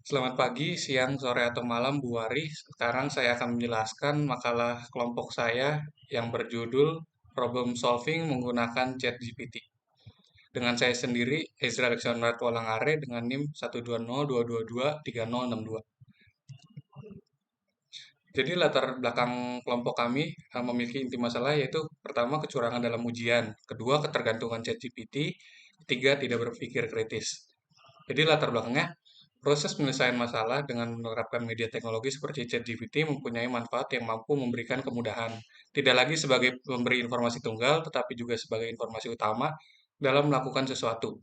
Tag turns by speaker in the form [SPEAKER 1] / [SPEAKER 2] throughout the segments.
[SPEAKER 1] Selamat pagi, siang, sore, atau malam, Bu Wari. Sekarang saya akan menjelaskan makalah kelompok saya yang berjudul Problem Solving menggunakan ChatGPT. Dengan saya sendiri, Ezra Alexander Tualangare dengan NIM 12022223062. Jadi latar belakang kelompok kami memiliki inti masalah yaitu pertama kecurangan dalam ujian, kedua ketergantungan ChatGPT, ketiga tidak berpikir kritis. Jadi latar belakangnya, proses penyelesaian masalah dengan menerapkan media teknologi seperti ChatGPT mempunyai manfaat yang mampu memberikan kemudahan. Tidak lagi sebagai pemberi informasi tunggal, tetapi juga sebagai informasi utama dalam melakukan sesuatu.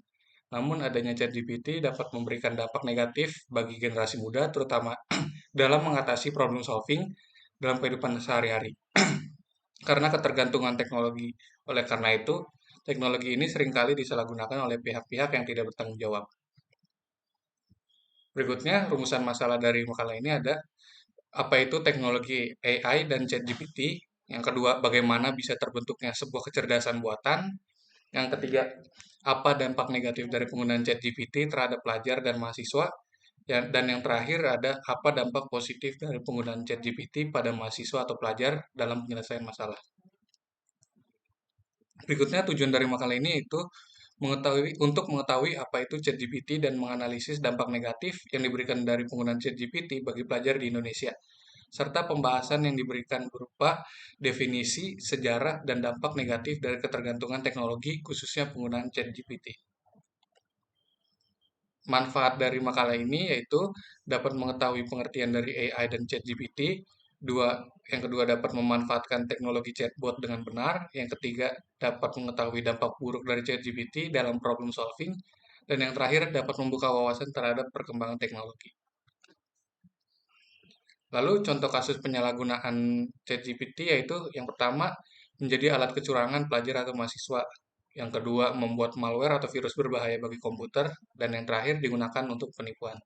[SPEAKER 1] Namun adanya ChatGPT dapat memberikan dampak negatif bagi generasi muda, terutama dalam mengatasi problem solving dalam kehidupan sehari-hari. Karena ketergantungan teknologi. Oleh karena itu, teknologi ini seringkali disalahgunakan oleh pihak-pihak yang tidak bertanggung jawab. Berikutnya, rumusan masalah dari makalah ini ada apa itu teknologi AI dan ChatGPT. Yang kedua, bagaimana bisa terbentuknya sebuah kecerdasan buatan. Yang ketiga, apa dampak negatif dari penggunaan ChatGPT terhadap pelajar dan mahasiswa. Dan yang terakhir ada apa dampak positif dari penggunaan ChatGPT pada mahasiswa atau pelajar dalam penyelesaian masalah. Berikutnya tujuan dari makalah ini itu untuk mengetahui apa itu ChatGPT dan menganalisis dampak negatif yang diberikan dari penggunaan ChatGPT bagi pelajar di Indonesia, serta pembahasan yang diberikan berupa definisi, sejarah, dan dampak negatif dari ketergantungan teknologi, khususnya penggunaan ChatGPT. Manfaat dari makalah ini yaitu dapat mengetahui pengertian dari AI dan ChatGPT, yang kedua dapat memanfaatkan teknologi chatbot dengan benar, yang ketiga dapat mengetahui dampak buruk dari ChatGPT dalam problem solving, dan yang terakhir dapat membuka wawasan terhadap perkembangan teknologi. Lalu contoh kasus penyalahgunaan ChatGPT yaitu yang pertama menjadi alat kecurangan pelajar atau mahasiswa. Yang kedua membuat malware atau virus berbahaya bagi komputer. Dan yang terakhir digunakan untuk penipuan.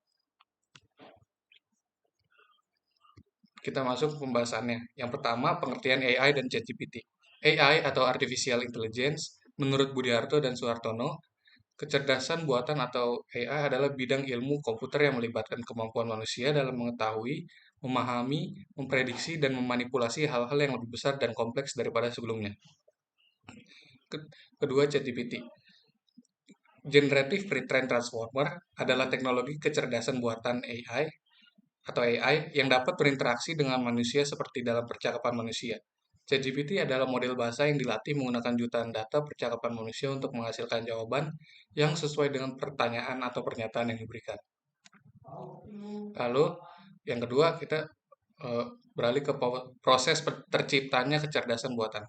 [SPEAKER 1] Kita masuk ke pembahasannya. Yang pertama pengertian AI dan ChatGPT. AI atau Artificial Intelligence menurut Budiarto dan Suhartono, kecerdasan buatan atau AI adalah bidang ilmu komputer yang melibatkan kemampuan manusia dalam mengetahui, memahami, memprediksi, dan memanipulasi hal-hal yang lebih besar dan kompleks daripada sebelumnya. Kedua, ChatGPT. Generative Pre-trained Transformer adalah teknologi kecerdasan buatan AI yang dapat berinteraksi dengan manusia seperti dalam percakapan manusia. ChatGPT adalah model bahasa yang dilatih menggunakan jutaan data percakapan manusia untuk menghasilkan jawaban yang sesuai dengan pertanyaan atau pernyataan yang diberikan. Lalu, yang kedua, kita beralih ke proses terciptanya kecerdasan buatan.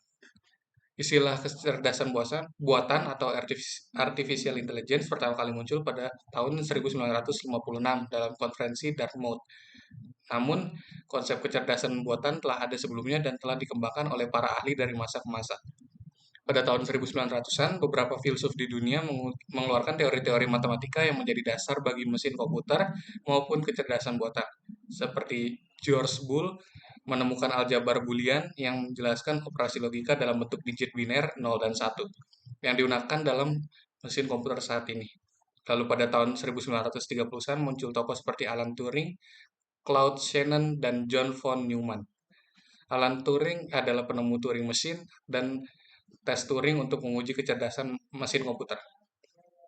[SPEAKER 1] Istilah kecerdasan buatan atau artificial intelligence pertama kali muncul pada tahun 1956 dalam konferensi Dartmouth. Namun, konsep kecerdasan buatan telah ada sebelumnya dan telah dikembangkan oleh para ahli dari masa ke masa. Pada tahun 1900-an, beberapa filsuf di dunia mengeluarkan teori-teori matematika yang menjadi dasar bagi mesin komputer maupun kecerdasan buatan. Seperti George Boole menemukan aljabar Boolean yang menjelaskan operasi logika dalam bentuk digit biner 0 dan 1 yang digunakan dalam mesin komputer saat ini. Lalu pada tahun 1930-an muncul tokoh seperti Alan Turing, Claude Shannon, dan John von Neumann. Alan Turing adalah penemu Turing mesin dan tes Turing untuk menguji kecerdasan mesin komputer.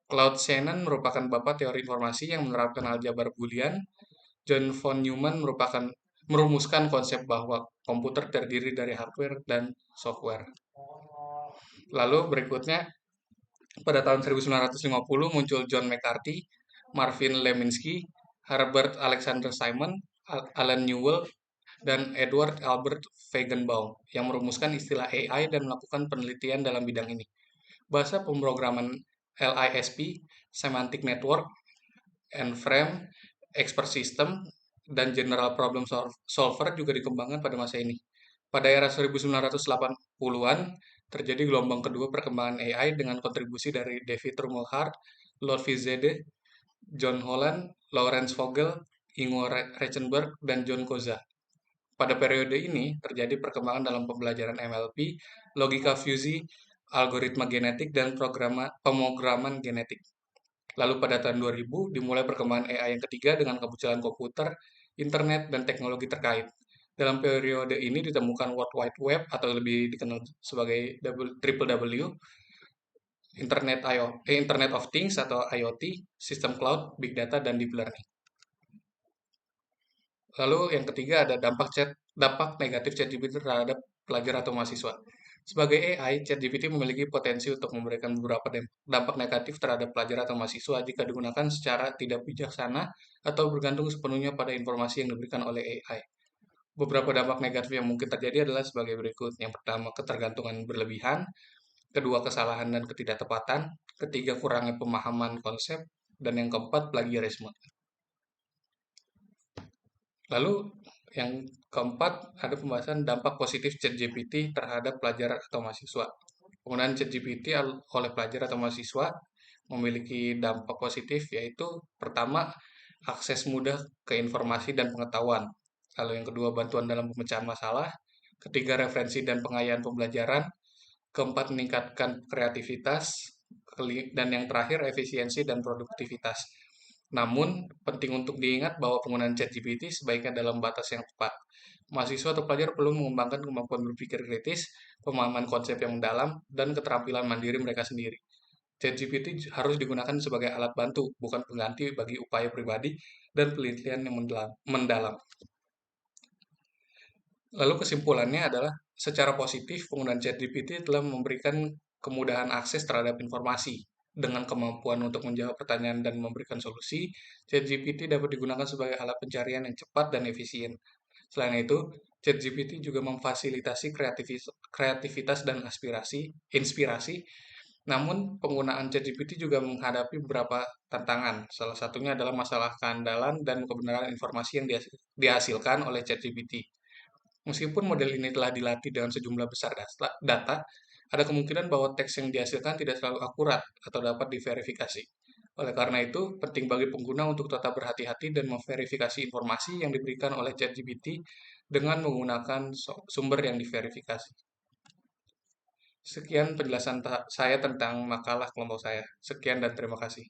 [SPEAKER 1] Claude Shannon merupakan bapak teori informasi yang menerapkan aljabar Boolean. John von Neumann merumuskan konsep bahwa komputer terdiri dari hardware dan software. Lalu berikutnya, pada tahun 1950 muncul John McCarthy, Marvin Leminsky, Herbert Alexander Simon, Alan Newell, dan Edward Albert Feigenbaum yang merumuskan istilah AI dan melakukan penelitian dalam bidang ini. Bahasa pemrograman LISP, Semantic Network, N-Frame, Expert System, dan General Problem Solver juga dikembangkan pada masa ini. Pada era 1980-an, terjadi gelombang kedua perkembangan AI dengan kontribusi dari David Rumelhart, Lord Vizede, John Holland, Lawrence Vogel, Ingo Reichenberg, dan John Koza. Pada periode ini, terjadi perkembangan dalam pembelajaran MLP, logika fusi, algoritma genetik, dan pemrograman genetik. Lalu pada tahun 2000 dimulai perkembangan AI yang ketiga dengan kemunculan komputer, internet, dan teknologi terkait. Dalam periode ini ditemukan World Wide Web atau lebih dikenal sebagai Triple W, Internet of Things atau IoT, sistem cloud, big data, dan deep learning. Lalu yang ketiga ada dampak negatif ChatGPT terhadap pelajar atau mahasiswa. Sebagai AI, ChatGPT memiliki potensi untuk memberikan beberapa dampak negatif terhadap pelajar atau mahasiswa jika digunakan secara tidak bijaksana atau bergantung sepenuhnya pada informasi yang diberikan oleh AI. Beberapa dampak negatif yang mungkin terjadi adalah sebagai berikut. Yang pertama, ketergantungan berlebihan. Kedua, kesalahan dan ketidaktepatan. Ketiga, kurangnya pemahaman konsep. Dan yang keempat, plagiarisme. Lalu yang keempat ada pembahasan dampak positif ChatGPT terhadap pelajar atau mahasiswa. Penggunaan ChatGPT oleh pelajar atau mahasiswa memiliki dampak positif yaitu pertama akses mudah ke informasi dan pengetahuan. Lalu yang kedua bantuan dalam pemecahan masalah. Ketiga referensi dan pengayaan pembelajaran. Keempat meningkatkan kreativitas. Dan yang terakhir efisiensi dan produktivitas. Namun, penting untuk diingat bahwa penggunaan ChatGPT sebaiknya dalam batas yang tepat. Mahasiswa atau pelajar perlu mengembangkan kemampuan berpikir kritis, pemahaman konsep yang mendalam, dan keterampilan mandiri mereka sendiri. ChatGPT harus digunakan sebagai alat bantu, bukan pengganti bagi upaya pribadi dan penelitian yang mendalam. Lalu kesimpulannya adalah, secara positif penggunaan ChatGPT telah memberikan kemudahan akses terhadap informasi. Dengan kemampuan untuk menjawab pertanyaan dan memberikan solusi, ChatGPT dapat digunakan sebagai alat pencarian yang cepat dan efisien. Selain itu, ChatGPT juga memfasilitasi kreativitas dan inspirasi. Namun, penggunaan ChatGPT juga menghadapi beberapa tantangan. Salah satunya adalah masalah keandalan dan kebenaran informasi yang dihasilkan oleh ChatGPT. Meskipun model ini telah dilatih dengan sejumlah besar data, ada kemungkinan bahwa teks yang dihasilkan tidak selalu akurat atau dapat diverifikasi. Oleh karena itu, penting bagi pengguna untuk tetap berhati-hati dan memverifikasi informasi yang diberikan oleh ChatGPT dengan menggunakan sumber yang diverifikasi. Sekian penjelasan saya tentang makalah kelompok saya. Sekian dan terima kasih.